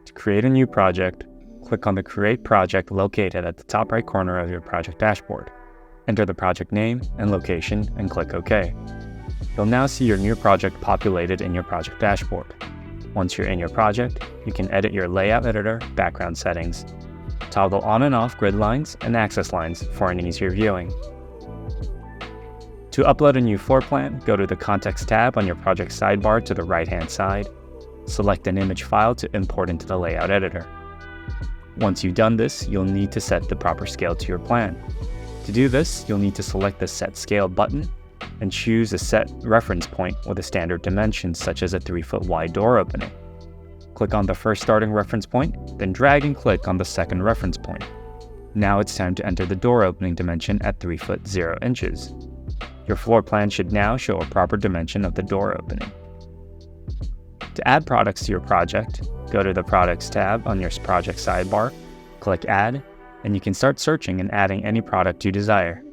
To create a new project, click on the Create Project located at the top right corner of your project dashboard. Enter the project name and location and click OK. You'll now see your new project populated in your project dashboard. Once you're in your project, you can edit your layout editor background settings, toggle on and off grid lines and access lines for an easier viewing. To upload a new floor plan, go to the Context tab on your project sidebar to the right-hand side. Select an image file to import into the layout editor. Once you've done this, you'll need to set the proper scale to your plan. To do this, you'll need to select the Set Scale button and choose a set reference point with a standard dimension such as a 3-foot wide door opening. Click on the first starting reference point, then drag and click on the second reference point. Now it's time to enter the door opening dimension at 3 foot 0 inches. Your floor plan should now show a proper dimension of the door opening. To add products to your project, go to the Products tab on your project sidebar, click Add, and you can start searching and adding any product you desire.